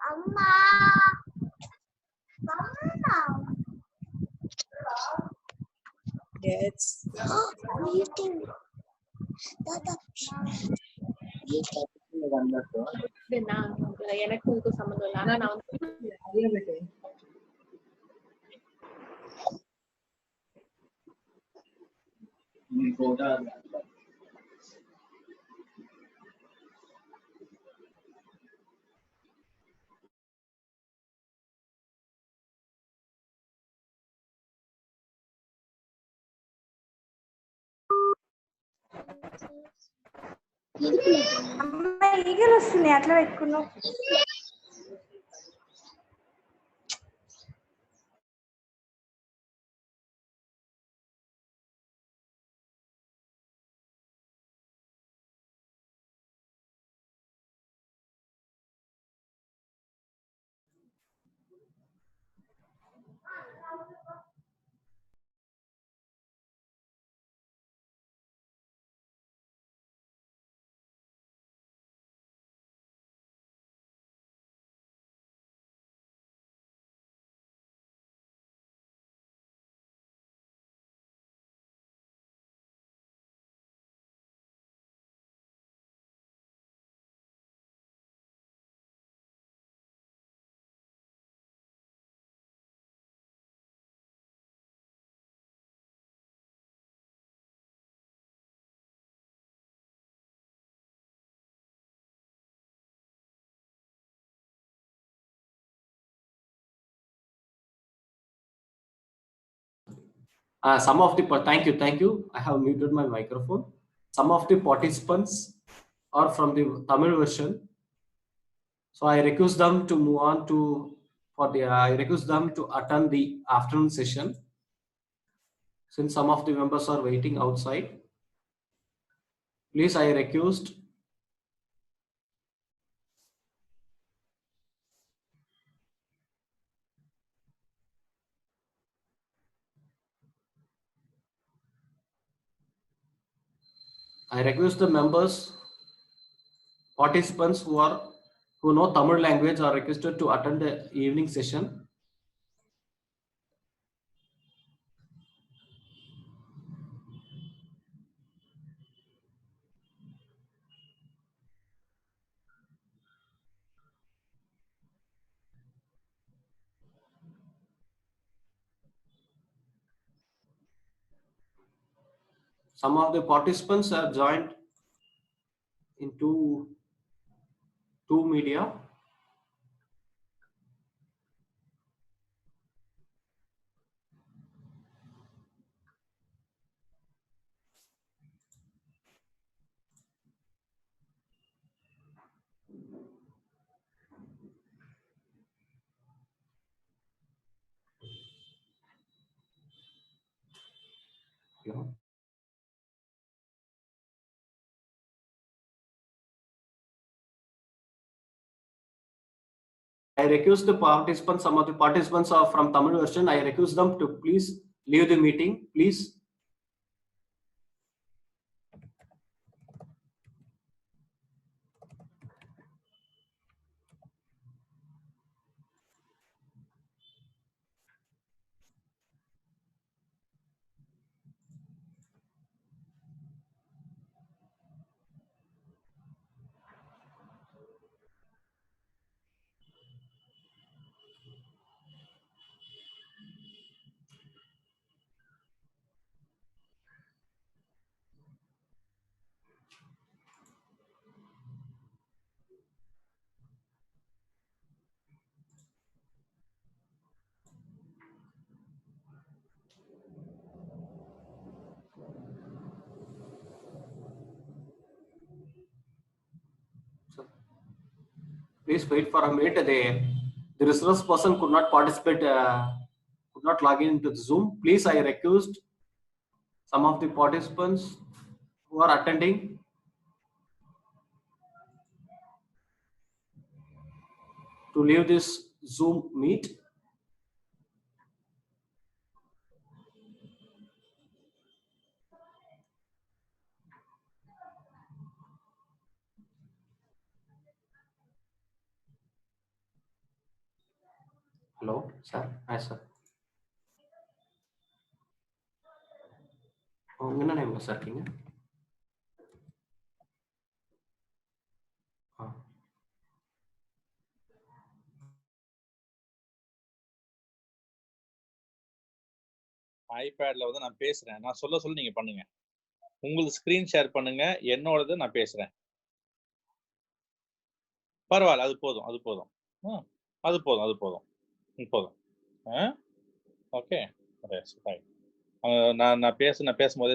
Amma. Mama. Yes. Meeting. Tata. Meeting. எனக்கு இதுக்கு சம்மந்தம் இல்லை ஆனா நான் வந்து అమ్మ ఈగలు వస్తున్నాయి అట్లా పెట్టుకున్నావు. Some of the thank you. I have muted my microphone. Some of the participants are from the Tamil version, so I request them to move on to I request them to attend the afternoon session. Since some of the members are waiting outside, please I request the members, participants who know Tamil language are requested to attend the evening session. Some of the participants are joined in two media. Yeah. I request the participants, some of the participants are from Tamil version. I request them to please leave the meeting, please. So, please wait for a minute. The resource person could not participate, could not log in into the Zoom. Please, I request some of the participants who are attending to leave this Zoom meet. Hello, sir. Hi, sir. உங்க என்ன name sir இருக்கீங்க? ஐபேட்ல வந்து நான் பேசுறேன். நான் சொல்ல நீங்க பண்ணுங்க. உங்களுக்கு ஸ்கிரீன் ஷேர் பண்ணுங்க. என்னோடது நான் பேசுறேன். பரவாயில்ல, அது போதும். அது போதும். ஓகே. நான் பேசும்போதே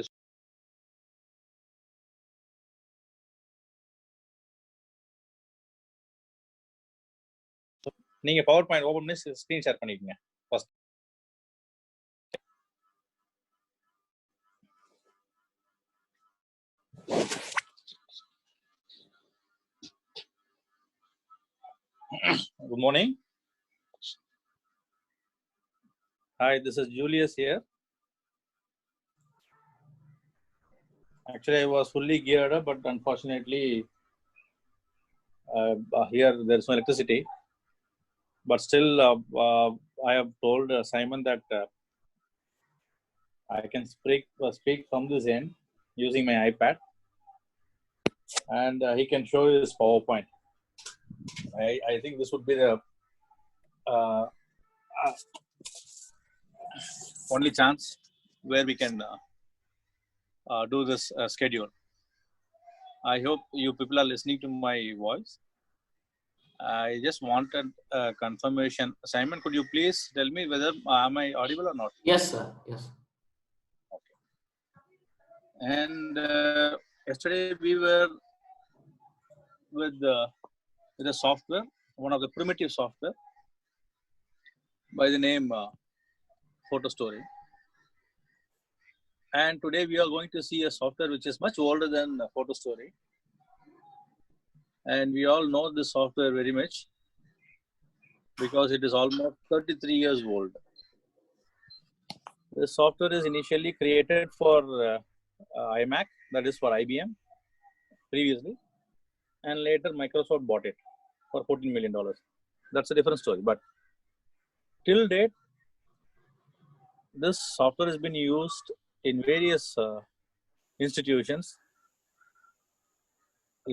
நீங்க பவர் பாயிண்ட் ஓபன் பண்ணி ஸ்கிரீன் ஷேர் பண்ணிக்கங்க first. Good morning. Hi, this is Julius here. Actually, I was fully geared up, but unfortunately, here there is no electricity. But still, I have told Simon that I can speak from this end using my iPad, and he can show his PowerPoint. I think this would be the only chance where we can do this schedule. I hope you people are listening to my voice. I just wanted confirmation. Simon, could you please tell me whether am I audible or not? Yes, sir. Yes. Okay. And yesterday we were with a software, one of the primitive software by the name PhotoStory. And today we are going to see a software which is much older than PhotoStory. And we all know this software very much because it is almost 33 years old. This software is initially created for iMac, that is for IBM previously. And later Microsoft bought it for $14 million. That's a different story. But till date, this software has been used in various institutions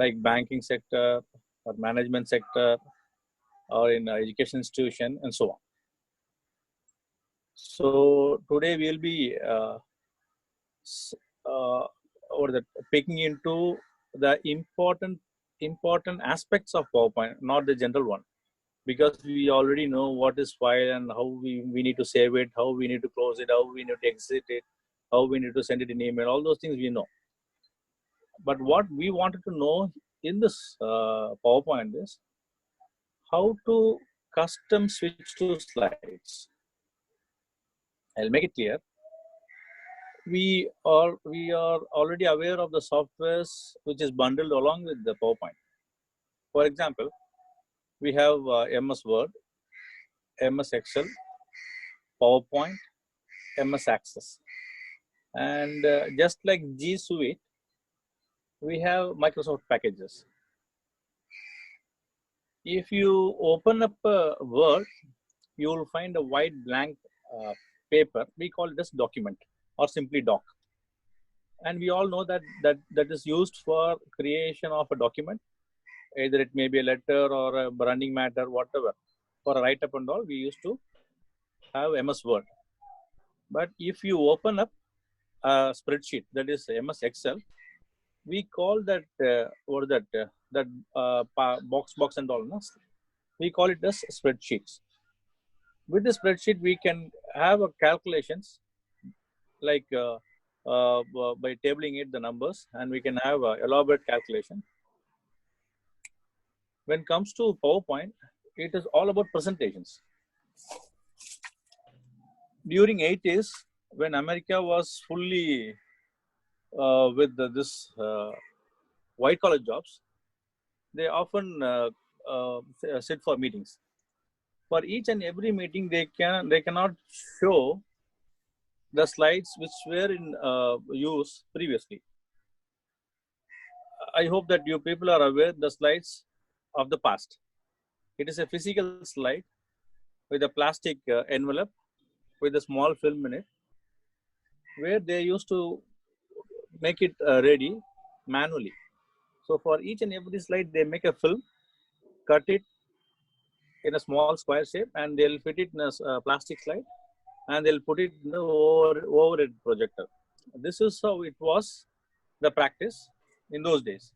like banking sector or management sector or in education institution and so on. So today we will be picking into the important aspects of PowerPoint, not the general one, because we already know what is file and how we need to save it, how we need to close it, how we need to exit it, how we need to send it in email. All those things we know. But what we wanted to know in this PowerPoint is how to custom switch to slides. I'll make it clear. We are already aware of the softwares which is bundled along with the PowerPoint. For example, we have MS Word, MS Excel, PowerPoint, MS Access. And just like G Suite, we have Microsoft packages. If you open up Word, you will find a white blank paper. We call it as document or simply doc. And we all know that is used for creation of a document. Either it may be a letter or a running matter, whatever. For a write-up and all, we used to have MS Word. But if you open up a spreadsheet, that is MS Excel, we call that box and all. No? We call it as spreadsheets. With the spreadsheet, we can have calculations like by tabling it the numbers, and we can have elaborate calculation. When it comes to PowerPoint, it is all about presentations. During 80s, when America was fully with this white collar jobs, they often sit for meetings. For each and every meeting, they cannot show the slides which were in use previously. I hope that you people are aware the slides of the past. It is a physical slide with a plastic envelope with a small film in it, where they used to make it ready manually. So for each and every slide, they make a film, cut it in a small square shape, and they'll fit it in a plastic slide, and they'll put it in the overhead projector. This is how it was the practice in those days.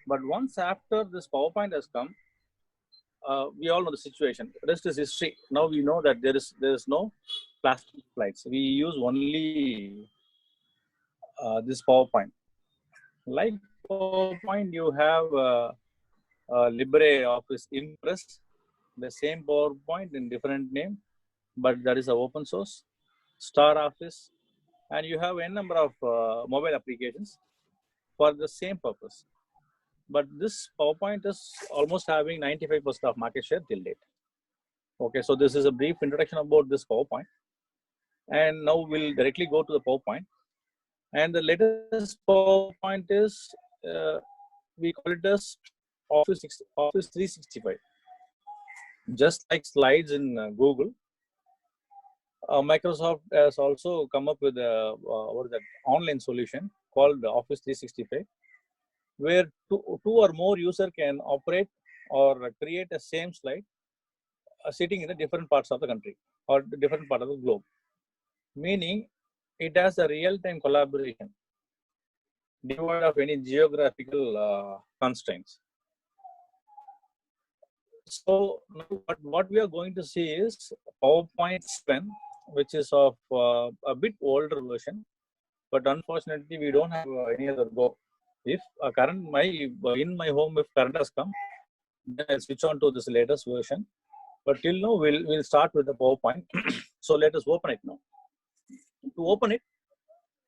But once after this PowerPoint has come, we all know the situation. Rest is history. Now we know that there is no plastic slides. We use only this PowerPoint. Like PowerPoint, you have LibreOffice Impress, the same PowerPoint in different name, but that is an open source. Star Office, and you have a number of mobile applications for the same purpose. But this PowerPoint is almost having 95% of market share till date. Okay, so this is a brief introduction about this PowerPoint. And now we'll directly go to the PowerPoint. And the latest PowerPoint is, we call it as Office 365. Just like slides in Google, Microsoft has also come up with a online solution called Office 365, where two or more users can operate or create a same slide sitting in the different parts of the country or different part of the globe. Meaning, it has a real-time collaboration, devoid of any geographical constraints. So what we are going to see is PowerPoint 7, which is of a bit older version, but unfortunately we don't have any other go. If in my home, if current has come, then I'll switch on to this latest version. But till now, we'll start with the PowerPoint. So let us open it now. To open it,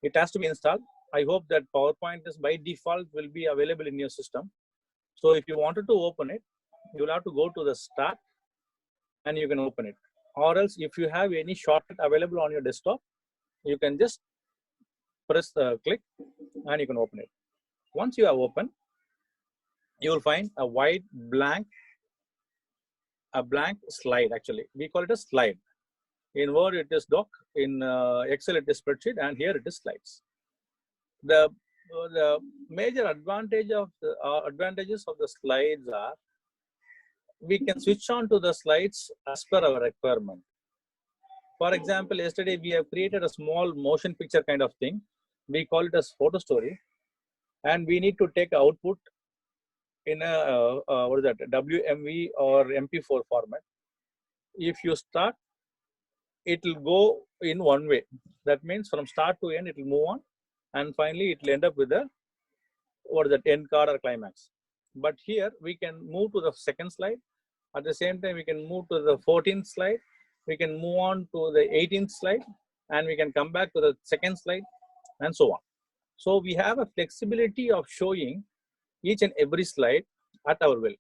it has to be installed. I hope that PowerPoint is by default will be available in your system. So if you wanted to open it, you'll have to go to the start and you can open it. Or else if you have any shortcut available on your desktop, you can just press the click and you can open it. Once you have opened, you will find a white blank slide. Actually, we call it a slide. In Word it is doc, in Excel it is spreadsheet, and here it is slides. The major advantages of the slides are we can switch on to the slides as per our requirement. For example, yesterday we have created a small motion picture kind of thing. We call it as photo story, and we need to take output in a WMV or MP4 format. If you start, it will go in one way. That means from start to end, it will move on, and finally it will end up with a end card or climax. But here we can move to the second slide. At the same time, we can move to the 14th slide. We can move on to the 18th slide, and we can come back to the second slide, and so on. So we have a flexibility of showing each and every slide at our will.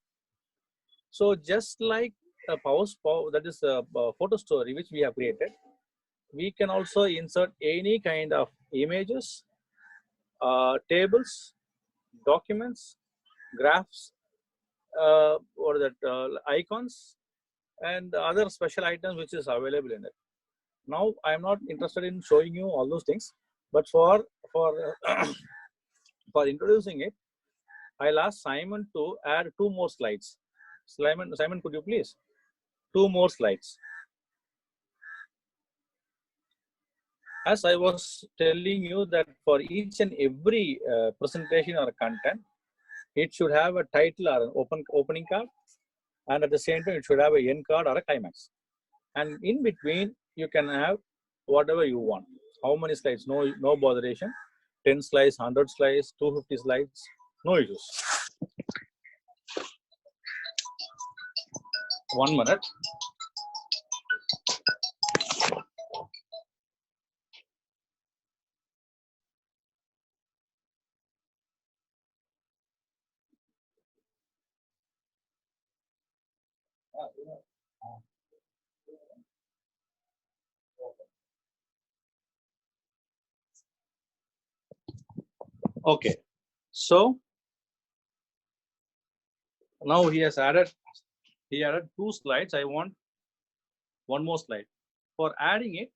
So just like a photo story which we have created, we can also insert any kind of images, tables, documents, graphs, icons, and other special items which is available in it. Now I am not interested in showing you all those things, but for introducing it, I'll ask Simon to add 2 more slides. Simon, could you please? 2 more slides. As I was telling you that for each and every presentation or content, it should have a title or an opening card, and at the same time, it should have an end card or a climax. And in between, you can have whatever you want. How many slides? No botheration. 10 slides, 100 slides, 250 slides, no issues. 1 minute. Okay, so now he added 2 slides. I want one more slide. For adding it,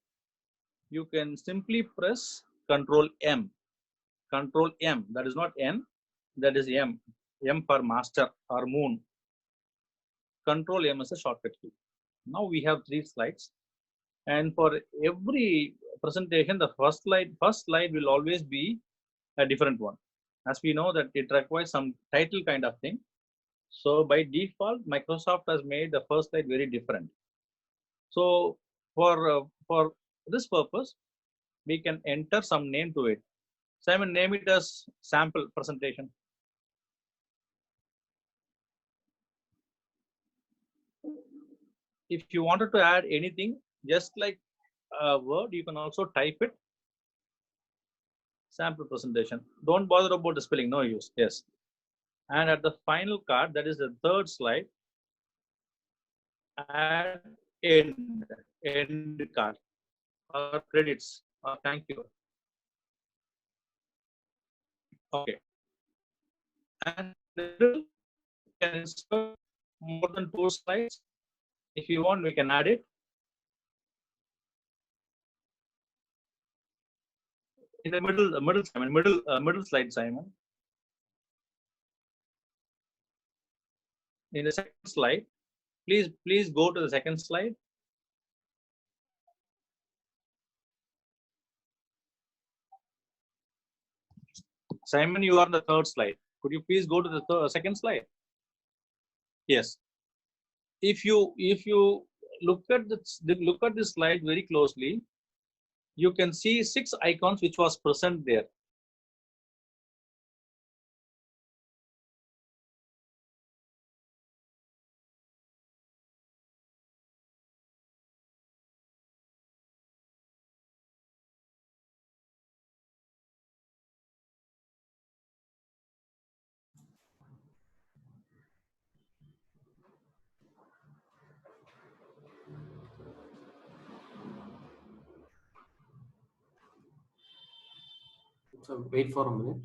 you can simply press Control M. Control M. That is not N. That is M. M for master or moon. Control M is a shortcut key. Now we have 3 slides. And for every presentation, the first slide will always be a different one. As we know that it requires some title kind of thing. So by default, Microsoft has made the first slide very different. So for this purpose, we can enter some name to it. Simon, name it as sample presentation. If you wanted to add anything, just like a word, you can also type it. Sample presentation. Don't bother about the spelling, no use. Yes. And at the final card, that is the 3rd slide, add end card or credits or thank you. Okay. And you can insert more than 2 slides. If you want, we can add it. In the middle slide, Simon. In the second slide, please go to the second slide. Simon, you are on the 3rd slide. Could you please go to the second slide? Yes. If you look at this slide very closely, you can see 6 icons which was present there. So wait for a minute.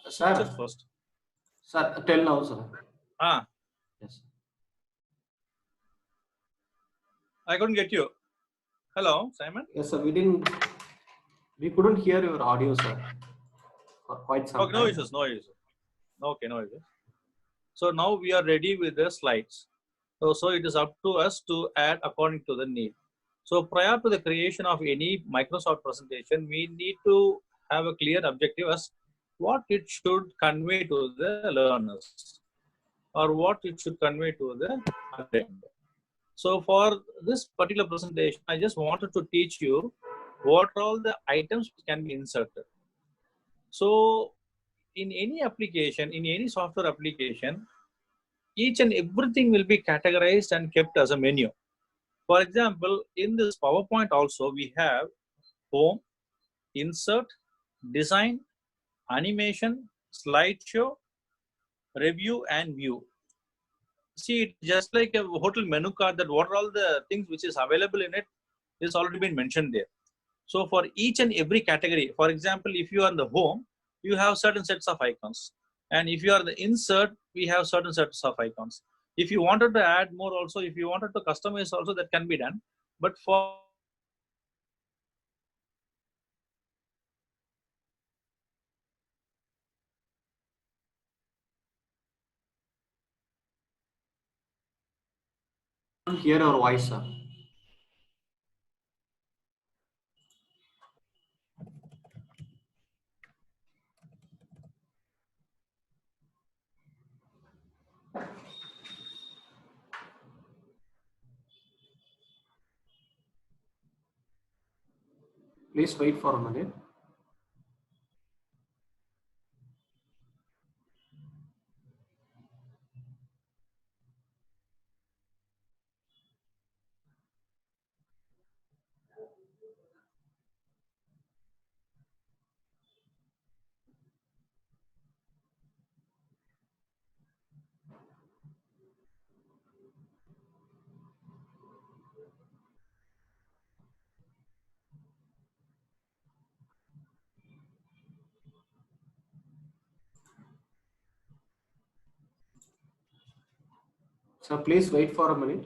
Sir, Just first. Sir, tell now, sir. Yes. I couldn't get you. Hello, Simon. Yes, sir. We couldn't hear your audio, sir, for quite some Okay, time. no issues. Okay, no issues. So now we are ready with the slides. So it is up to us to add according to the need. So prior to the creation of any Microsoft presentation, we need to have a clear objective as what it should convey to the learners or what it should convey to the attendee. So for this particular presentation, I just wanted to teach you what are all the items which can be inserted. So in any application, in any software application, each and everything will be categorized and kept as a menu. For example, in this PowerPoint also, we have home, insert, design, animation, slideshow, review, and view. See, it's just like a hotel menu card that what are all the things which is available in it is already been mentioned there. So for each and every category, for example, if you are in the home, you have certain sets of icons. And if you are the insert, we have certain sets of icons. If you wanted to add more also, if you wanted to customize also, that can be done. But for Couldn't hear your voice, sir. Please wait for a minute. So please wait for a minute.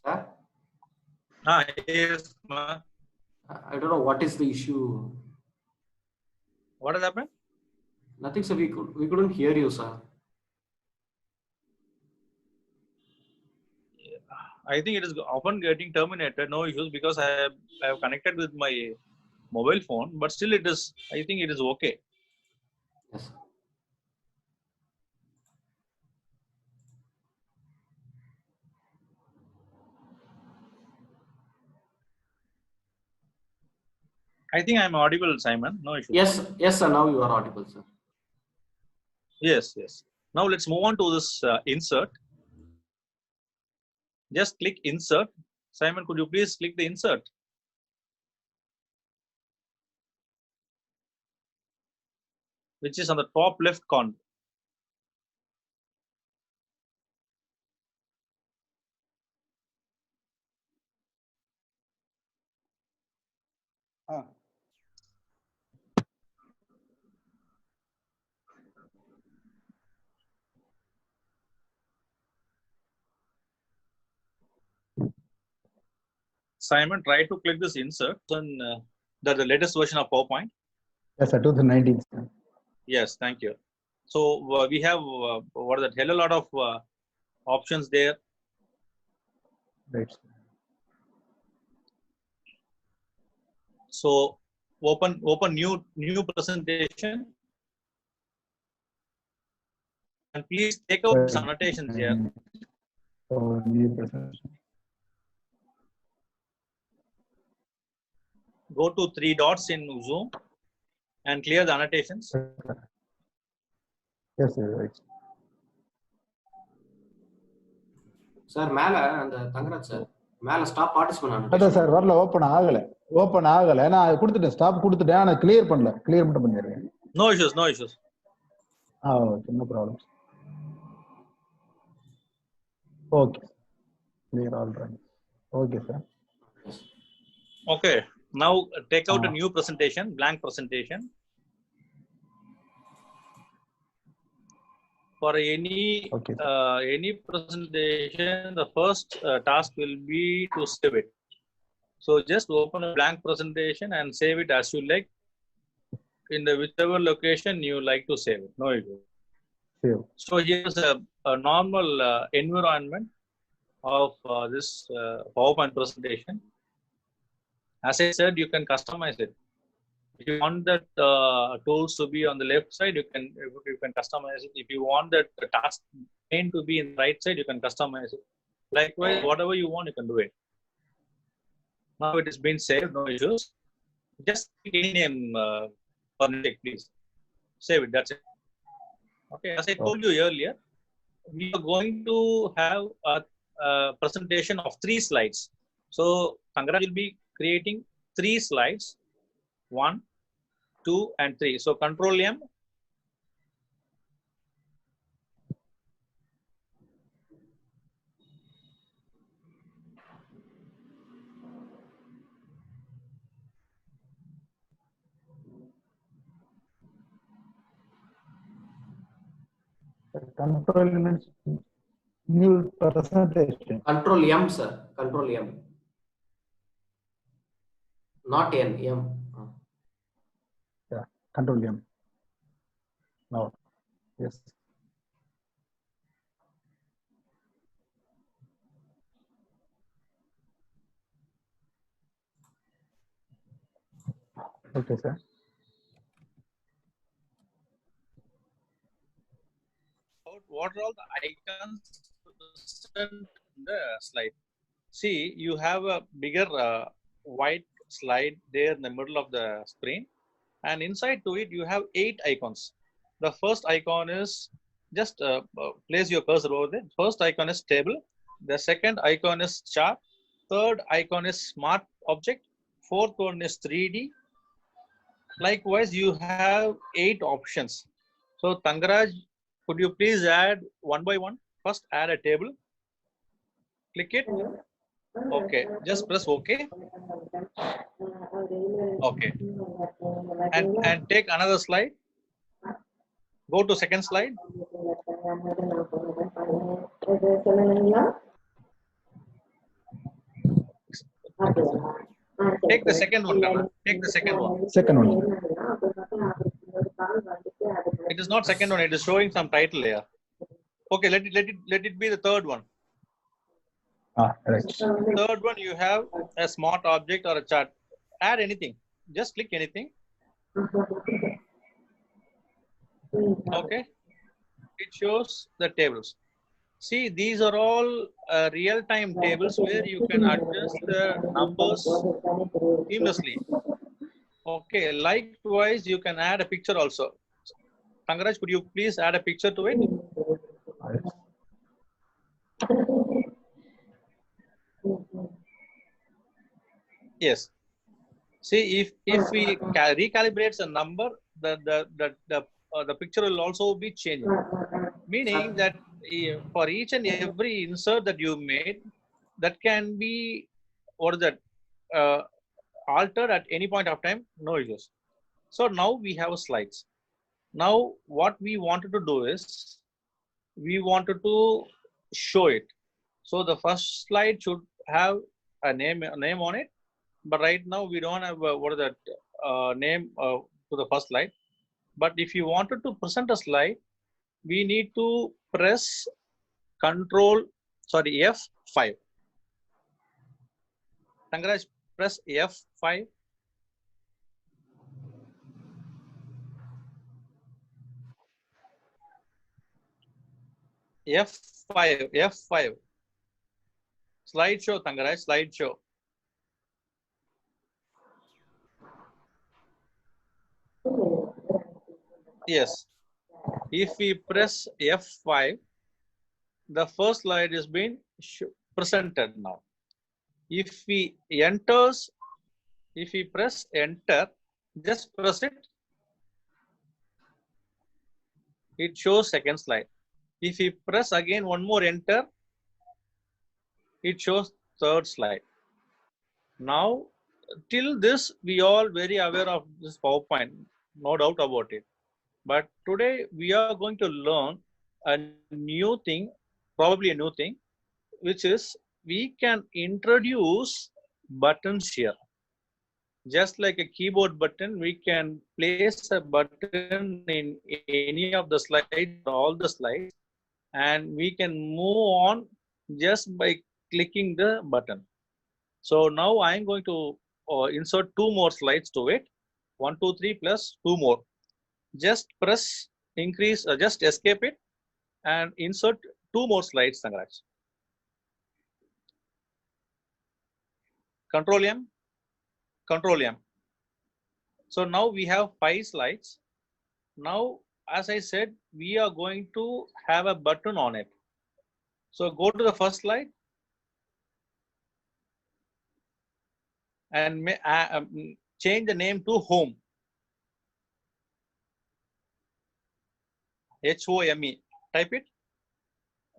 Sir, Yes. I don't know what is the issue. What has happened? Nothing, sir. We couldn't hear you, sir. I think it is often getting terminated. No issues because I have connected with my mobile phone, but still it is. I think it is okay. Yes. I think I am audible, Simon. No issues. Yes, sir. Now you are audible, sir. Yes. Now let's move on to this insert. Just click insert. Simon, could you please click the insert? Which is on the top left corner. Simon, try to click this insert. And the latest version of PowerPoint. Yes, sir, 2019. Yes, thank you. So we have what is that? Hell, a lot of options there. Right. So open new presentation, and please take out these annotations here. So, new presentation. Go to 3 dots in Zoom and clear the annotations. Yes, sir, right. Sir, மேல அந்த Thangaraj sir மேல stop participant அதான் sir வரல, open ஆகல. நான் கொடுத்துட்டேன், stop கொடுத்துட்டேன், ஆனா கிளியர் பண்ணல. கிளியர் மட்டும் பண்ணிடுறேன். No issues. Okay, no problem. Okay. Clear all right. Okay, sir. Okay. Now take out a new presentation, blank presentation. For any presentation, the first task will be to save it. So just open a blank presentation and save it as you like in the whichever location you like to save it. No issue. Save. So here's a normal environment of this PowerPoint presentation. As I said, you can customize it. If you want that tools to be on the left side, you can customize it. If you want that task pane to be in the right side, you can customize it. Likewise, whatever you want, you can do it. Now it has been saved, no issues. Just pick any name for Nick, please. Save it, that's it. Okay, as I told you earlier, we are going to have a presentation of 3 slides. So Tangaraj will be creating 3 slides, 1, 2, and 3. So Control M. Control means new presentation. Control M, sir. Control M. Not N, M. Yeah, Control M. Now, yes. Okay, sir. What are all the icons present in the slide? See, you have a bigger white slide there in the middle of the screen, and inside to it you have 8 icons. The first icon is just place your cursor over there. First icon is table. The second icon is chart. Third icon is smart object. Fourth one is 3D. Likewise, you have 8 options. So Tangaraj, could you please add one by one? First, add a table. Click it. Okay. Just press OK. Okay. And take another slide. Go to second slide. Take the second one, Kana. Take the second one. Second one. It is not second one. It is showing some title here. Okay, let it be the third one. Right. Third one, you have a smart object or a chart. Add anything. Just click anything. Okay. It shows the tables. See, these are all real-time tables where you can adjust the numbers seamlessly. Okay. Likewise, you can add a picture also. Thangaraj, could you please add a picture to it? Yes. See, if we recalibrate a number, the picture will also be changing. Meaning that for each and every insert that you made, that can be altered at any point of time, no issues. So now we have slides. Now what we wanted to do is we wanted to show it. So the first slide should have a name on it, but right now we don't have name to the first slide. But if you wanted to present a slide, we need to press F5. Thangaraj, press F5. F5. Slideshow, Thangaraj, slideshow. Yes. If we press F5, the first slide is being presented now. If we press enter, just press it. It shows second slide. If we press again one more enter, it shows third slide. Now, till this, we all very aware of this PowerPoint, no doubt about it. But today we are going to learn a new thing, probably a new thing, which is we can introduce buttons here. Just like a keyboard button, we can place a button in any of the slides, all the slides, and we can move on just by clicking the button. So now I'm going to insert 2 more slides to it. 1, 2, 3 plus 2 more. Just press increase, just escape it and insert 2 more slides, Thangaraj. Control M. So now we have 5 slides. Now, as I said, we are going to have a button on it. So go to the first slide and change the name to home. HOME. Type it.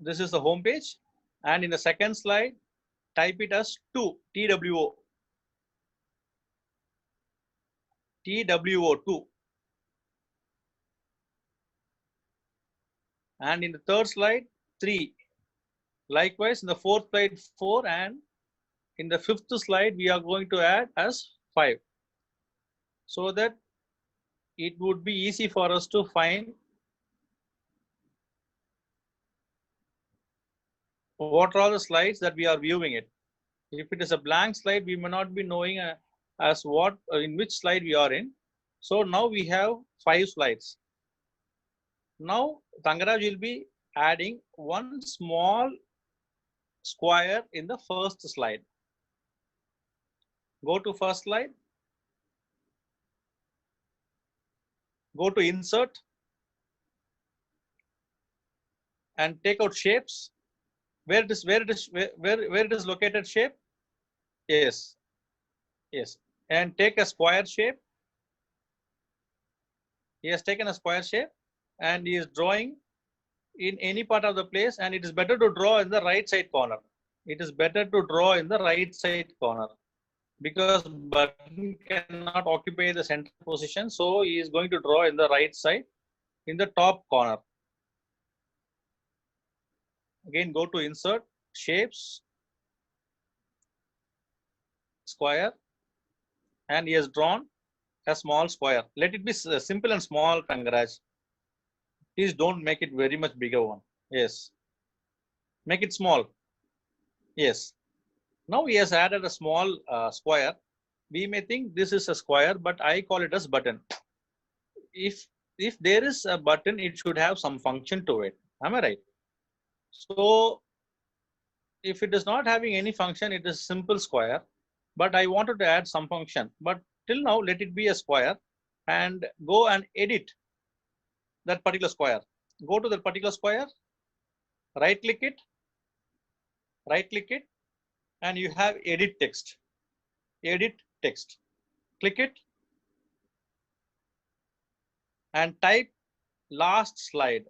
This is the home page. And in the second slide, type it as TWO. TWO. TWO2. And in the third slide, 3. Likewise, in the fourth slide, 4. And in the fifth slide, we are going to add as 5. So that it would be easy for us to find what are all the slides that we are viewing it. If it is a blank slide, we may not be knowing as what in which slide we are in. So now we have 5 slides. Now Thangaraj will be adding one small square in the first slide. Go to first slide. Go to insert and take out shapes. Where it is located shape? Yes. And take a square shape. He has taken a square shape and he is drawing in any part of the place, and it is better to draw in the right side corner. it is better to draw in the right side corner because button cannot occupy the center position. So he is going to draw in the right side in the top corner. Again, go to insert, shapes, square, and he has drawn a small square. Let it be simple and small, Tangaraj. Please don't make it very much bigger one. Yes. Make it small. Yes. Now he has added a small square. We may think this is a square, but I call it as button. If there is a button, it should have some function to it. Am I right? So if it is not having any function, it is simple square. But I wanted to add some function. But till now, let it be a square and go and edit that particular square. Go to that particular square, right click it, and you have edit text. Edit text. Click it and type last slide.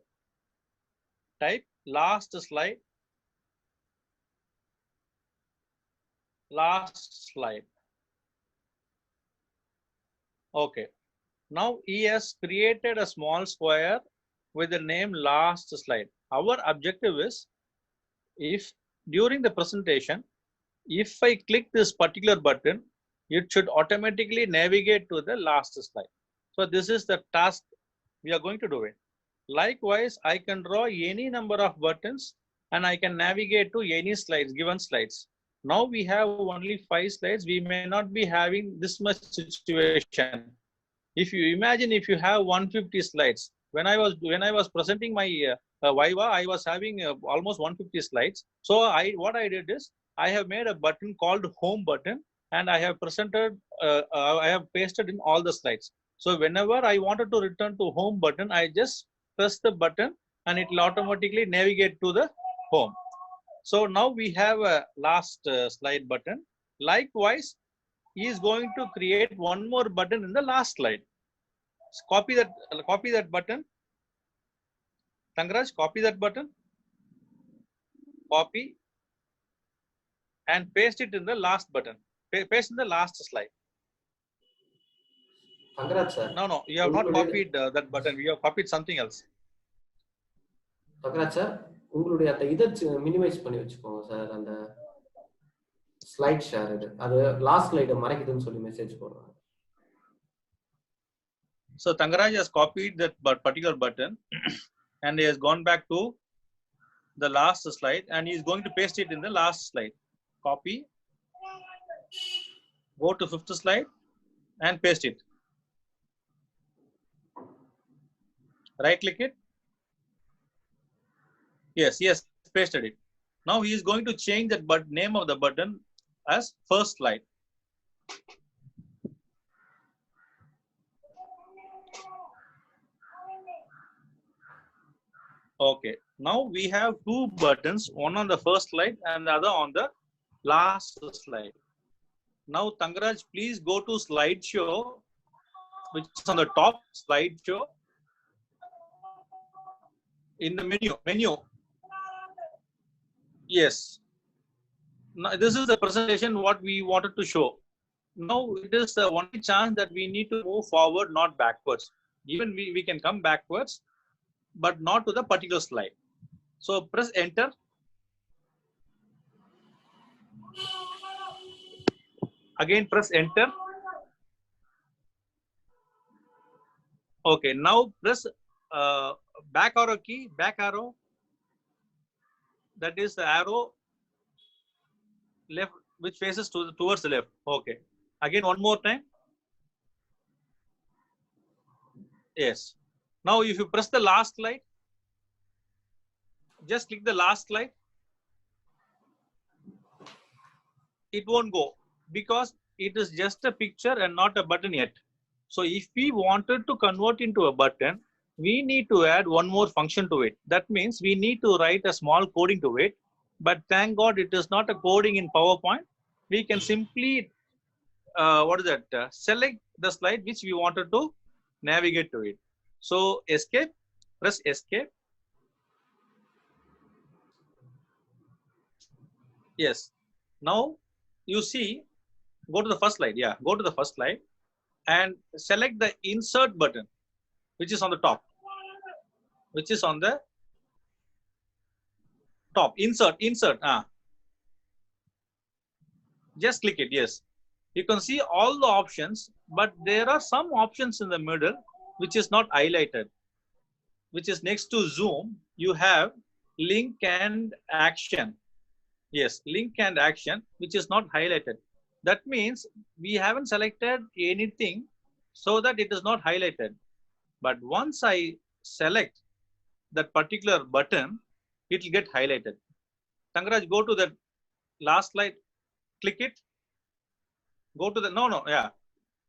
Type last slide. Last slide. Okay. Now he has created a small square with the name last slide. Our objective is, if during the presentation, if I click this particular button, it should automatically navigate to the last slide. So this is the task we are going to do it. Likewise, I can draw any number of buttons and I can navigate to any slides, given slides. Now we have only 5 slides. We may not be having this much situation. If you imagine, if you have 150 slides, when I was presenting my Viva, I was having almost 150 slides. So what I did is, I have made a button called home button, and I have presented, I have pasted in all the slides. So whenever I wanted to return to home button, I just press the button and it will automatically navigate to the home. So now we have a last slide button. Likewise, he is going to create one more button in the last slide. Copy that button. Tangaraj, copy that button. Copy and paste it in the last button. Paste in the last slide. Tangaraj sir. No, you have not copied that button. We have copied something else. Tangaraj sir, உங்களுடைய அந்த இத minimise பண்ணி வெச்சுக்கோங்க sir. அந்த slide share அது last ஸ்லைட மறைக்குதுன்னு சொல்லி message போடுறாங்க. So Tangaraj has copied that particular button and he has gone back to the last slide and he is going to paste it in the last slide. Copy, go to 5th slide and paste it. Right click it. Yes, pasted it. Now he is going to change that name of the button as first slide. Okay, now we have 2 buttons, one on the first slide and the other on the last slide. Now Tangaraj, please go to slideshow, which is on the top, slideshow. In the menu. Yes. Now this is the presentation what we wanted to show. Now it is the only chance that we need to move forward, not backwards. Even we can come backwards, but not to the particular slide. So press enter. Again press enter. Okay, now press back arrow key, back arrow. That is the arrow left which faces towards the left. Okay. Again one more time. Yes. Now if you press the last slide, just click the last slide. It won't go because it is just a picture and not a button yet. So if we wanted to convert into a button, we need to add one more function to it. That means we need to write a small coding to it. But thank God it is not a coding in PowerPoint. We can simply, select the slide which we wanted to navigate to it. So escape, press escape. Yes. Now you see, go to the first slide. Yeah, go to the first slide and select the insert button, which is on the top. Which is on the top. Insert. Just click it. Yes. You can see all the options, but there are some options in the middle which is not highlighted, which is next to Zoom. You have link and action. Yes, link and action, which is not highlighted. That means we haven't selected anything so that it is not highlighted. But once I select that particular button, it will get highlighted. Tangaraj, go to the last slide, click it. Go to the,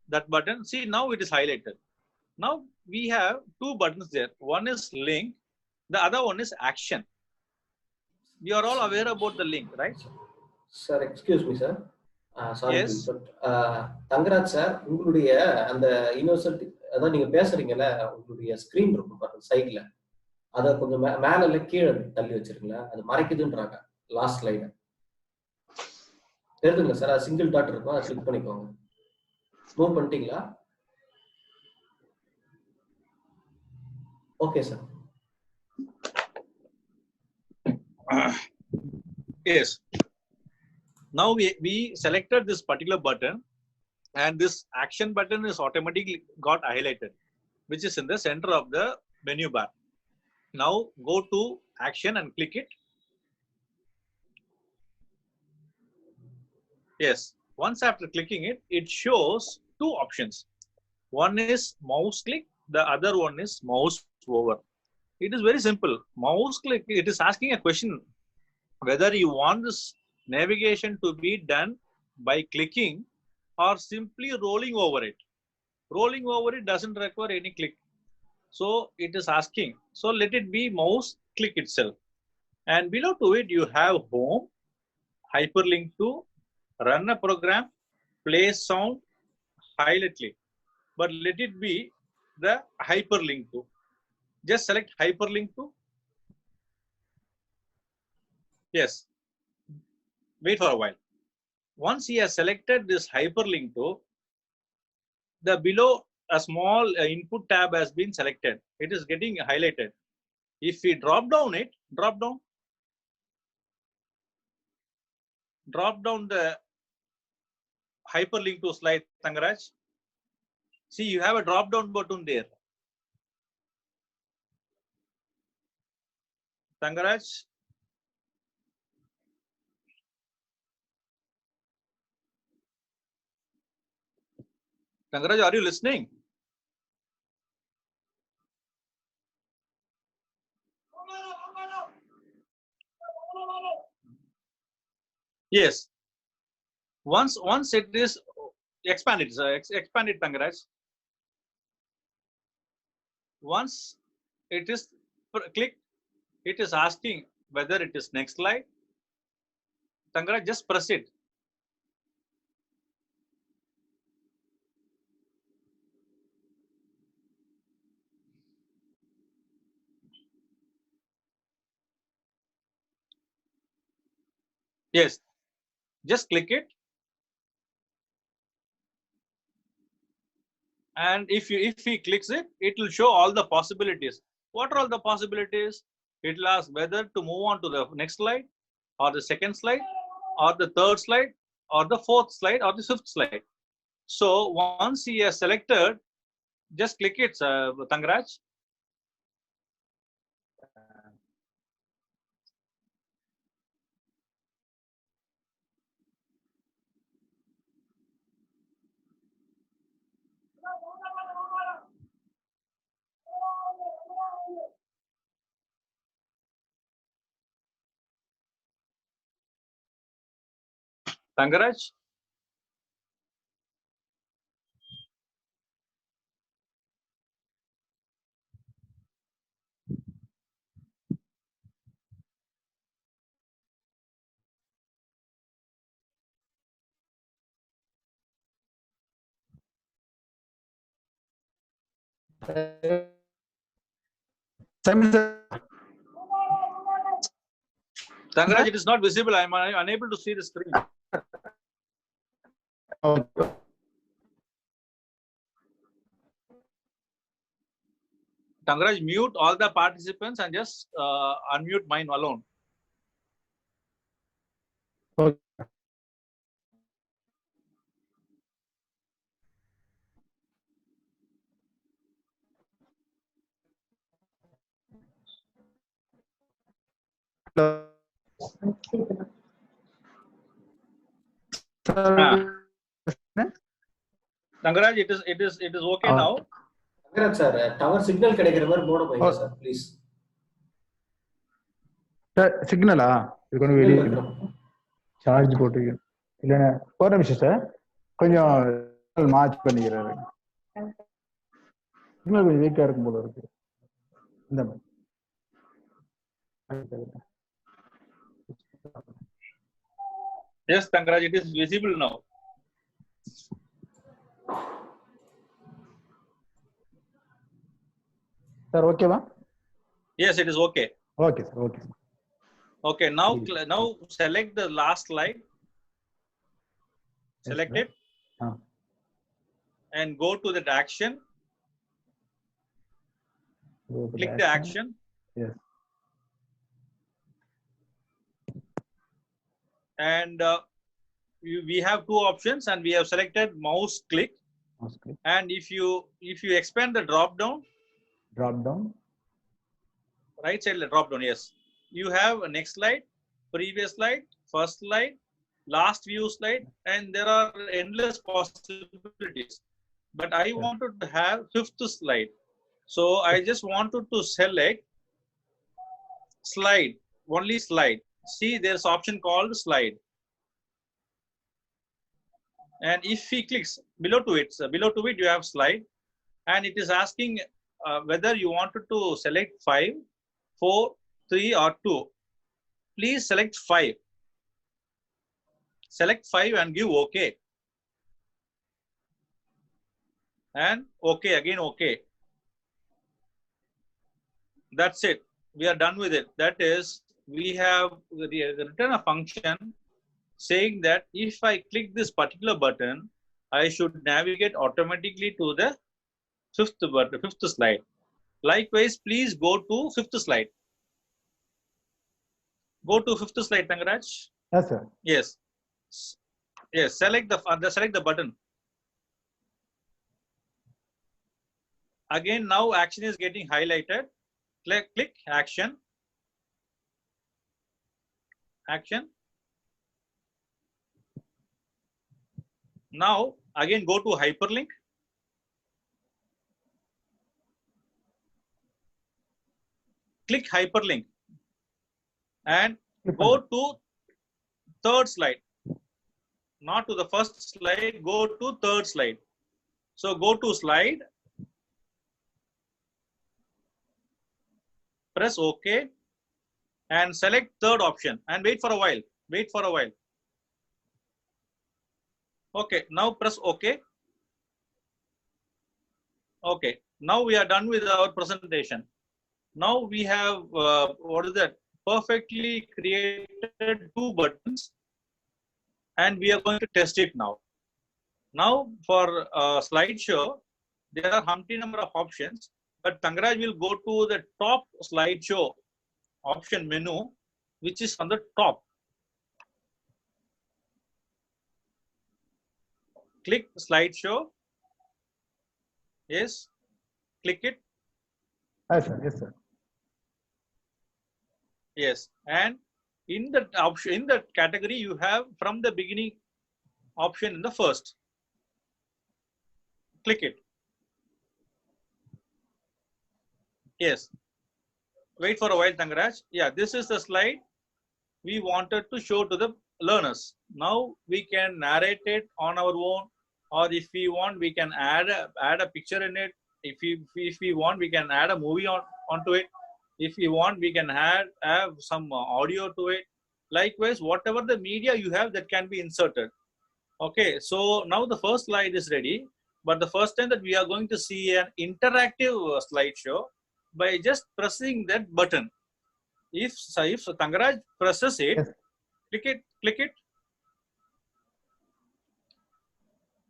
that button. See, now it is highlighted. Now we have two buttons there. One is link, the other one is action. We are all aware about the link, right? Sir, excuse me, sir. Sorry, Yes. but Thangaraj sir, உங்களுடைய அந்த university அதான் நீங்க பேசுறீங்கல்ல, உங்களுடைய screen இருக்கும் பாருங்க சைட்ல, அதை கொஞ்சம் மேல கீழே தள்ளி வச்சிருக்கீங்களா, அது மறைக்குதுன்றாங்க. லாஸ்ட் ஸ்லைடு தெரியுதுங்க சார், அது சிங்கிள் டாட் இருக்கும், அதை கிளிக் பண்ணிக்கோங்க. மூவ் பண்ணிட்டீங்களா? Okay sir. Yes. Now we selected this particular button, and this action button is automatically got highlighted, which is in the center of the menu bar. Now go to action and click it. Yes. Once after clicking it, it shows two options. One is mouse click, the other one is mouse over. It is very simple. Mouse click, it is asking a question whether you want this navigation to be done by clicking or simply rolling over it. Rolling over it doesn't require any click. So it is asking. So let it be mouse click itself. And below to it, you have home, hyperlink to, run a program, play sound, highlight link. But let it be the hyperlink to. Just select hyperlink to. Yes. Wait for a while. Once he has selected this hyperlink to, the below a small input tab has been selected. It is getting highlighted. If we drop down the hyperlink to slide, Tangaraj. See, you have a drop down button there. Tangaraj. Tangaraj, are you listening? Yes. Once it is expanded, Tangaraj. Once it is clicked, it is asking whether it is next slide. Tangaraj, just press it. Yes, just click it. And if he clicks it, it will show all the possibilities. What are all the possibilities? It will ask whether to move on to the next slide, or the second slide, or the third slide, or the fourth slide, or the fifth slide. So once he has selected, just click it, Tangaraj. Tangaraj. Simon sir. Tangaraj, it is not visible. I am unable to see the screen. Okay. Tangaraj, mute all the participants and just unmute mine alone. Okay. Tangaraj, it is okay now. Tangaraj sir, tower signal கிடைக்கிற மாதிரி போட போங்க sir, please. சிக்னலா இது கொஞ்சம் வெளியே charge போட்டு இல்லைன்னா ஒரு நிமிஷம் சார் கொஞ்சம் மார்ச் பண்ணிக்கிறாரு சிக்னல் கொஞ்சம் வீக்கா இருக்கும் போல இருக்கு இந்த மாதிரி Yes, Tangaraj, it is visible now. Sir ஓகேவா? Yes, it is okay. Okay sir, okay sir. Okay, now select the last slide. Select it and go to that action. Click the action. Yes. And we have two options, and we have selected mouse click. And if you expand the drop down, right side drop down, yes, you have a next slide, previous slide, first slide, last view slide, and there are endless possibilities. But I wanted to have fifth slide, so I just wanted to select slide, only slide. See, there's option called slide, and if he clicks below to it, you have slide, and it is asking whether you wanted to select 5, 4, 3 or 2. Please select 5. Select 5 and give OK. And OK, again OK. That's it. We are done with it. That is, we have written a function saying that if I click this particular button, I should navigate automatically to the fifth slide. Likewise, please go to fifth slide. Go to fifth slide, Tangaraj. Yes sir. Yes. Yes. Select the button. Again, now action is getting highlighted. Click action. Action. Now again go to hyperlink. Click hyperlink and go to third slide. Not to the first slide, go to third slide. So go to slide, press OK and select third option and wait for a while. Okay, now press OK. Okay, now we are done with our presentation. Now we have perfectly created 2 buttons, and we are going to test it now. Now for slideshow, there are umpty number of options, but Tangaraj will go to the top slideshow option menu, which is on the top. Click slideshow. Yes, click it. Yes sir. Yes sir. Yes, and in that option, in that category, you have from the beginning option in the first. Click it. Yes. Wait for a while, Tangaraj. Yeah, this is the slide we wanted to show to the learners. Now we can narrate it on our own, or if we want, we can add a picture in it. If we want, we can add a movie onto it. If you want, we can have some audio to it. Likewise, whatever the media you have, that can be inserted. Okay, so now the first slide is ready, but the first time that we are going to see an interactive slideshow by just pressing that button. If Tangaraj presses it, Yes. click it,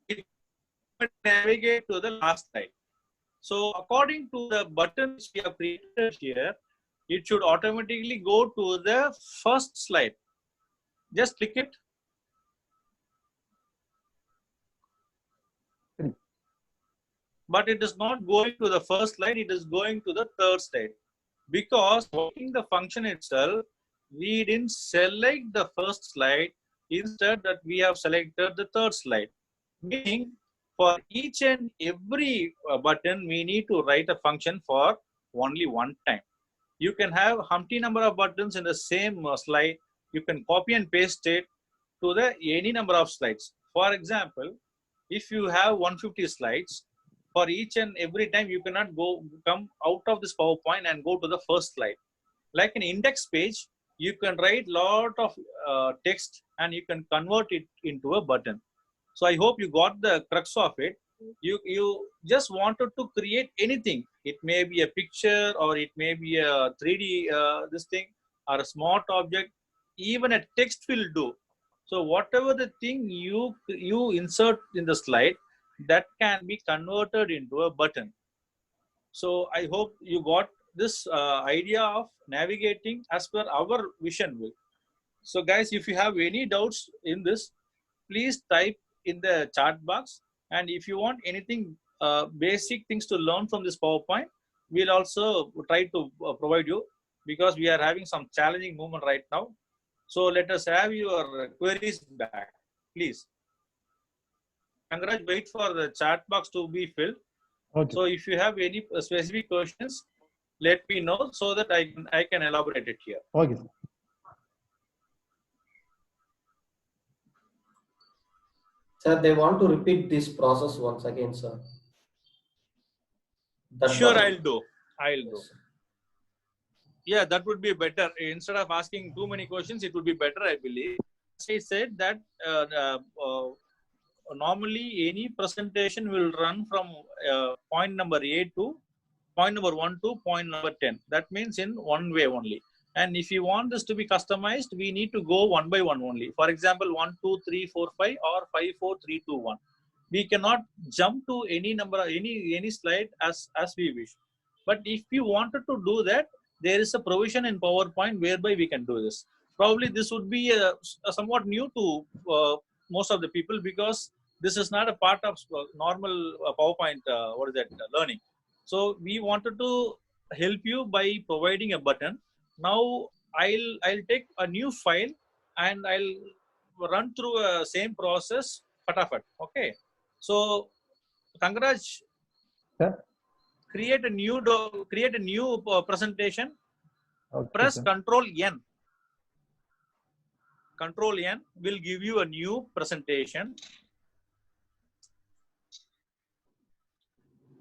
it will navigate to the last slide. So according to the buttons we have created here, it should automatically go to the first slide. Just click it. But it is not going to the first slide, it is going to the third slide. Because working the function itself, we didn't select the first slide, instead that we have selected the third slide. Meaning, for each and every button, we need to write a function for only one time. You can have umpty number of buttons in the same slide. You can copy and paste it to the any number of slides. For example, if you have 150 slides, for each and every time you cannot come out of this PowerPoint and go to the first slide. Like an index page, you can write lot of text and you can convert it into a button. So I hope you got the crux of it. You just wanted to create anything. It may be a picture or it may be a 3D this thing or a smart object. Even a text will do. So whatever the thing you insert in the slide, that can be converted into a button. So I hope you got this idea of navigating as per our vision will. So guys, if you have any doubts in this, please type in the chat box. And if you want anything basic things to learn from this PowerPoint, we'll also try to provide you, because we are having some challenging moment right now. So let us have your queries back, please. Congrats, wait for the chat box to be filled. Okay. So if you have any specific questions, let me know so that I can elaborate it here. Okay, sir. Sir, they want to repeat this process once again, sir. That Sure, button. I'll do. Yes, sir. Yeah, that would be better. Instead of asking too many questions, it would be better, I believe. As I said that normally any presentation will run from point number A to point number 1 to point number 10. That means in one way only. And if you want this to be customized, we need to go one by one only. For example, 1, 2, 3, 4, 5 or 5, 4, 3, 2, 1. We cannot jump to any number, any slide as we wish. But if you wanted to do that, there is a provision in PowerPoint whereby we can do this. Probably this would be somewhat new to most of the people, because this is not a part of normal PowerPoint learning. So we wanted to help you by providing a button. Now I'll take a new file and I'll run through a same process fatafat. Okay. So Kangaraj, Sir? create a new presentation. Okay, Press sir. Control N. Control N will give you a new presentation.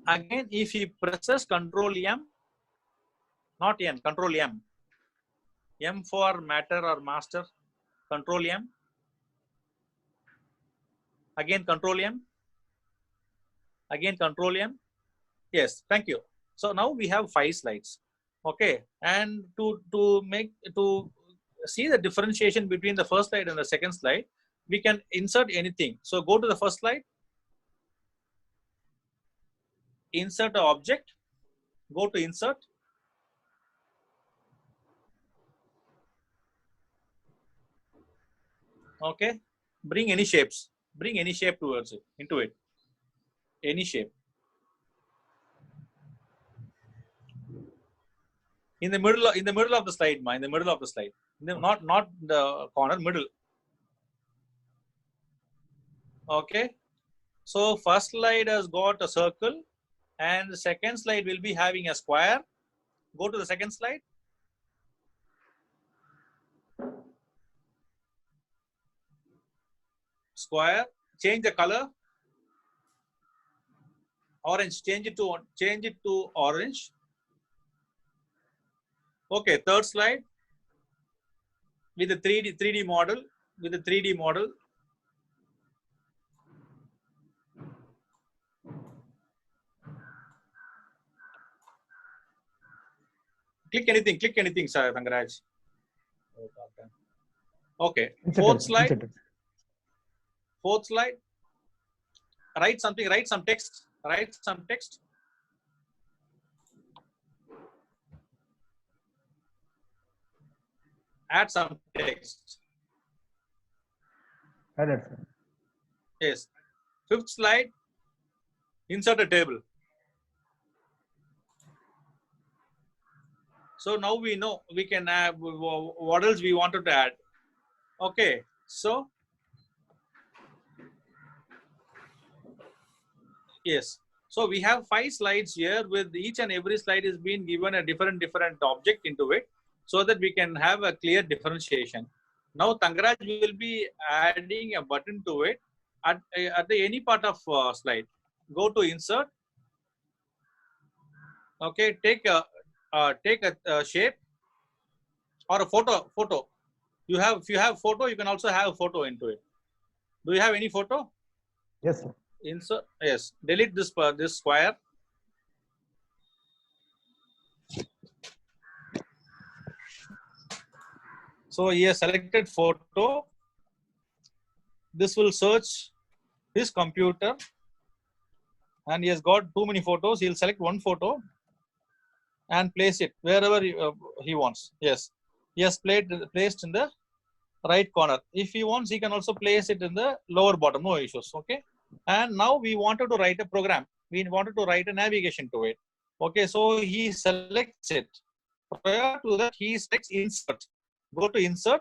Again, if he presses Control M, not N, Control M. M for matter or master. Control M. Again, Control M. Again, Control M. Yes, thank you. So now we have 5 slides. Okay, and to see the differentiation between the first slide and the second slide, we can insert anything. So go to the first slide. Insert an object. Go to insert. Okay, bring any shapes. Bring any shape towards it, into it. Any shape. In the middle of the slide, in the middle of the slide. Not the corner, middle. Okay. So first slide has got a circle, and the second slide will be having a square. Go to the second slide. Square. Change the color. Orange. Change it to orange. Okay. Third slide with the 3D model. With the 3D model. Click anything, sir, Tangaraj. Okay, Inserted, fourth slide. inserted. Fourth slide. Write some text. Write some text. Add some text. Added, sir. Yes. Fifth slide. Insert a table. So now we know we can add what else we wanted to add. Okay. So yes. So we have 5 slides here with each and every slide is being given a different object into it so that we can have a clear differentiation. Now Tangaraj will be adding a button to it at any part of slide. Go to insert. Okay, take a shape or a photo. If you have photo, you can also have a photo into it. Do you have any photo? Yes, sir. Insert. Yes. Delete this square. So he has selected photo. This will search his computer, and he has got too many photos. He'll select one photo and place it wherever he wants. Yes, he has placed in the right corner. If he wants, he can also place it in the lower bottom. No issues. Okay. And now we wanted to write a program. We wanted to write a navigation to it. Okay, so he selects it. Prior to that, he selects insert. Go to insert.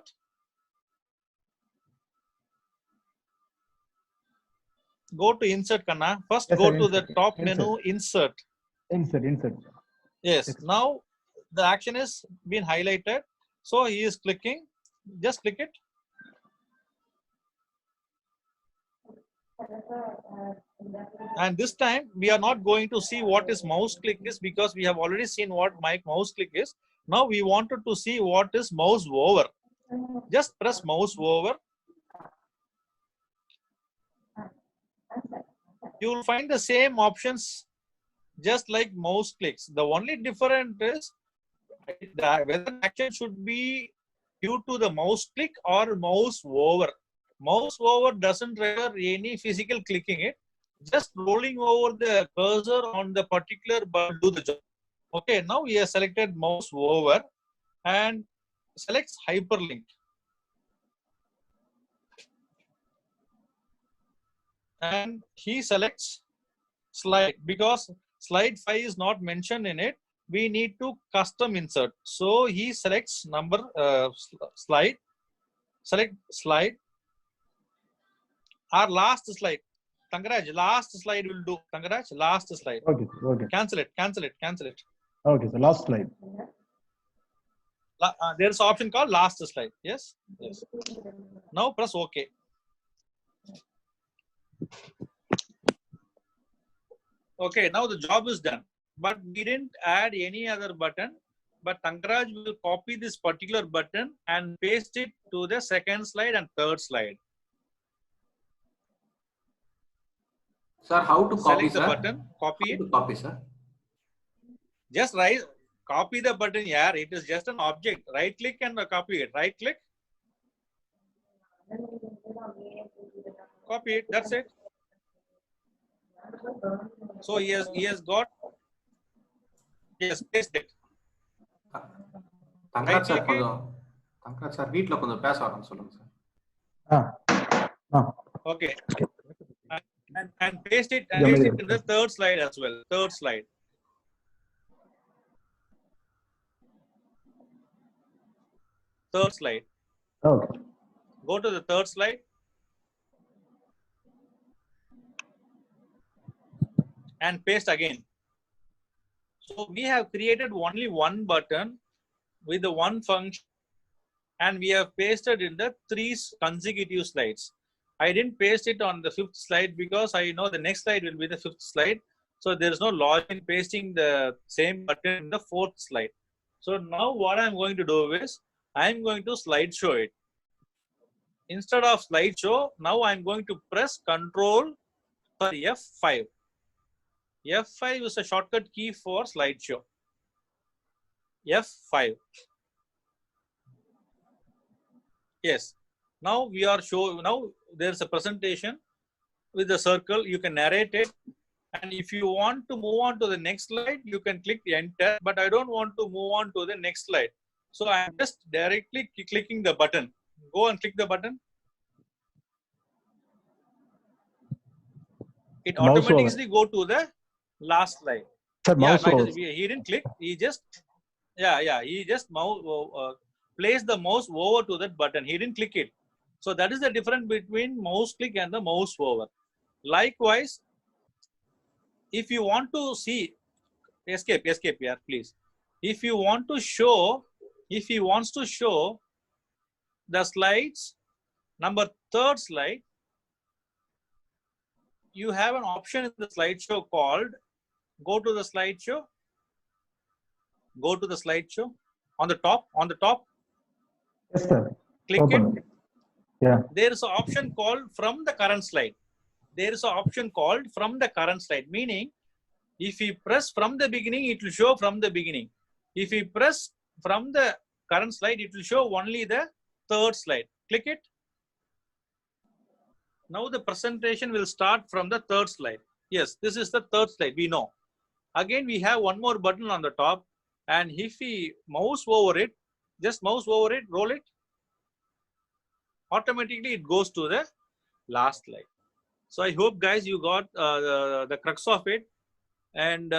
Go to insert, Kanna. First, Yes, go sir, to the insert. top Insert. menu, insert. Insert. Yes. Now the action is been highlighted. So he is clicking. Just click it. And this time we are not going to see what is mouse click is because we have already seen what my mouse click is. Now we wanted to see what is mouse over. Just press mouse over. You will find the same options just like mouse clicks. The only difference is whether action should be due to the mouse click or mouse over. Mouse over doesn't require any physical clicking it. Just rolling over the cursor on the particular button do the job. Okay, now we have selected mouse over and selects hyperlink. And he selects slide because slide 5 is not mentioned in it. We need to custom insert. So he selects number slide. Select slide. Our last slide. Tangaraj, last slide will do. Tangaraj, last slide. Okay, okay. Cancel it. Okay, so last slide. There's an option called last slide. Yes. Now press OK. Okay, now the job is done. But we didn't add any other button. But Tangaraj will copy this particular button and paste it to the second slide and third slide. Sir, how to copy, Select the sir? button, copy it. How to copy, sir? Just copy the button here. It is just an object. Right click and copy it. Right click. Copy it. That's it. So he has got. Yes, paste it. Tangaraj sir, Tangaraj sir, வீட்ல கொஞ்சம் பேச வரணும் சொல்லுங்க Ah. Okay. And paste it in the third slide as well. Third slide. Third slide. Okay. Go to the third slide. And paste again. So we have created only one button with the one function and we have pasted in the 3 consecutive slides. I didn't paste it on the 5th slide because I know the next slide will be the 5th slide. So there is no logic in pasting the same button in the 4th slide. So now what I'm going to do is I'm going to slideshow it. Instead of slideshow, now I'm going to press Control for F5. F5 is a shortcut key for slideshow. F5. Yes. Now we are showing, now there's a presentation with the circle. You can narrate it. And if you want to move on to the next slide, you can click enter, but I don't want to move on to the next slide. So I'm just directly clicking the button. Go and click the button. It Mouse over. automatically go to the last slide. Sir, Yeah, mouse no, over. he didn't click. He just, he just placed the mouse over to that button. He didn't click it. So that is the difference between mouse click and the mouse over. Likewise, if you want to see, escape here, please. If you want to show, if he wants to show the slides, third slide, you have an option in the slideshow called, go to the slideshow, on the top, Yes, sir. click Open. it. Yeah. There is an option called from the current slide. Meaning, if you press from the beginning, it will show from the beginning. If you press from the current slide, it will show only the third slide. Click it. Now the presentation will start from the third slide. Yes, this is the third slide, we know. Again, we have one more button on the top, and if we mouse over it, just mouse over it, roll it, automatically it goes to the last slide. So I hope, guys, you got the crux of it. And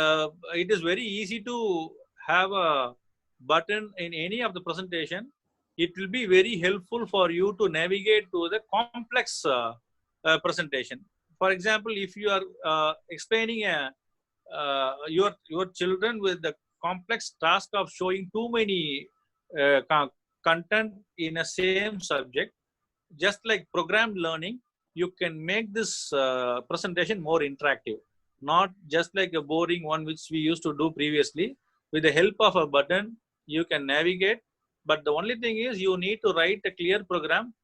it is very easy to have a button in any of the presentation. It will be very helpful for you to navigate to the complex presentation. For example, if you are explaining your children with the complex task of showing too many content in a same subject, just like programmed learning, you can make this presentation more interactive, not just like a boring one which we used to do previously. With the help of a button, you can navigate, but the only thing is you need to write a clear program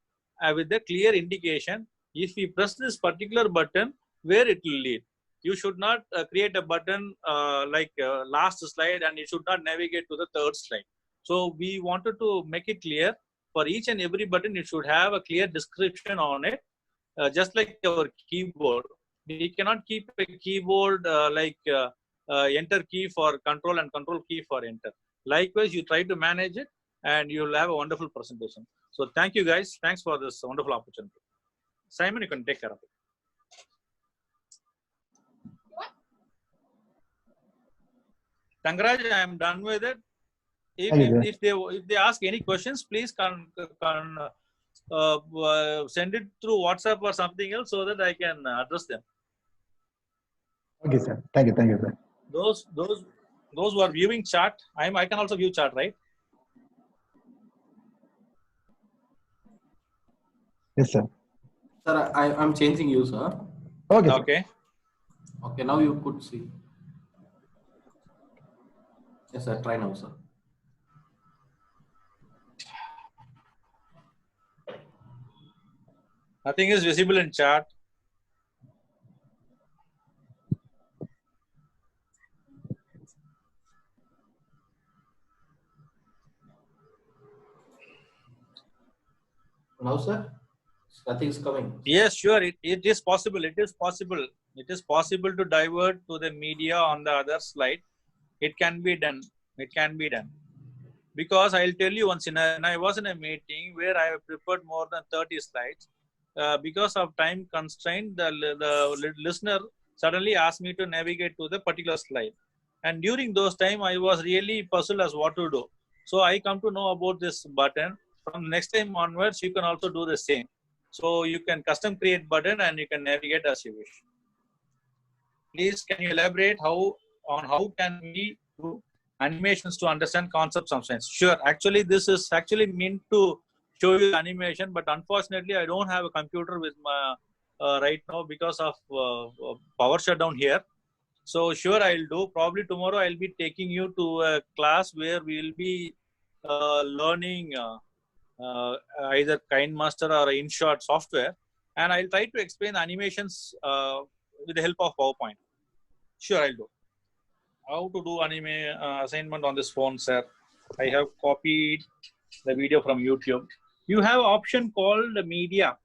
with a clear indication. If we press this particular button, where it will lead. You should not create a button like last slide, and you should not navigate to the third slide. So we wanted to make it clear for each and every button, it should have a clear description on it, just like our keyboard. We cannot keep a keyboard like enter key for control and control key for enter. Likewise, you try to manage it and you'll have a wonderful presentation. So thank you, guys. Thanks for this wonderful opportunity. Simon, you can take care of it. Tangaraj, I am done with it. If they ask any questions, please send it through WhatsApp or something else so that I can address them. Okay, sir. Thank you, sir. Those who are viewing chat, I can also view chat, right? Yes, sir. Sir, I'm changing you, sir. Okay. Sir. Okay. Okay, now you could see. Yes, sir. Try now, sir. Nothing is visible in chat. Now, sir, nothing is coming. Yes, sure. It is possible. It is possible. It is possible to divert to the media on the other slide. It can be done. It can be done. Because I'll tell you once, I was in a meeting where I have prepared more than 30 slides. Because of time constraint, the listener suddenly asked me to navigate to the particular slide. And during those time, I was really puzzled as what to do. So I come to know about this button. From next time onwards, you can also do the same. So you can custom create button and you can navigate as you wish. Please, can you elaborate how can we do animations to understand concepts of science? Sure. Actually, this is actually meant to show you the animation, but unfortunately, I don't have a computer with my right now because of power shutdown here. So sure, I'll do. Probably tomorrow I'll be taking you to a class where we'll be learning either KineMaster or InShot software, and I'll try to explain animations with the help of PowerPoint. Sure, I'll do. How to do anime assignment on this phone, sir? I have copied the video from YouTube. You have option called media.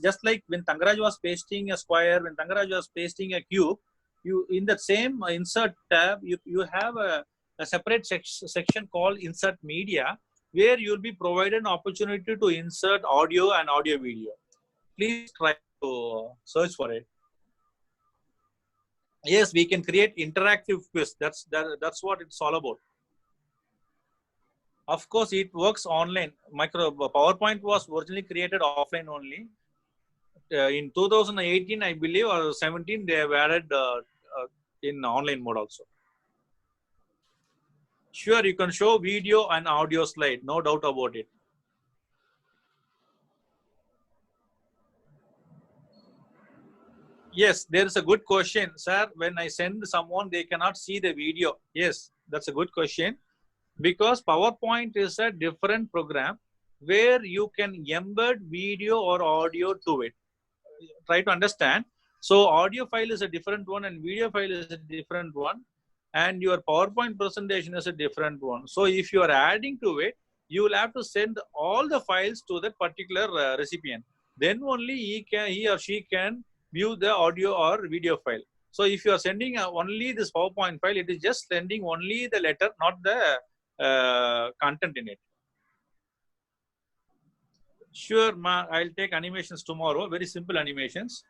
Just like when Tangaraj was pasting a square, when Tangaraj was pasting a cube, you in the same insert tab, you have a separate section called insert media, where you'll be provided an opportunity to insert audio and audio video. Please try to search for it. Yes, we can create interactive quiz. That's what it's all about. Of course, it works online. PowerPoint was originally created offline only. In 2018, I believe, or 17, they have added in online mode also. Sure, you can show video and audio slide. No doubt about it. Yes, there is a good question, sir. When I send someone, they cannot see the video. Yes, that's a good question. Because PowerPoint is a different program where you can embed video or audio to it. Try to understand. So audio file is a different one and video file is a different one. And your PowerPoint presentation is a different one. So if you are adding to it, you will have to send all the files to that particular recipient. Then only he or she can view the audio or video file. So if you are sending only this PowerPoint file, it is just sending only the letter, not the content in it. Sure, ma, I'll take animations tomorrow. Very simple animations.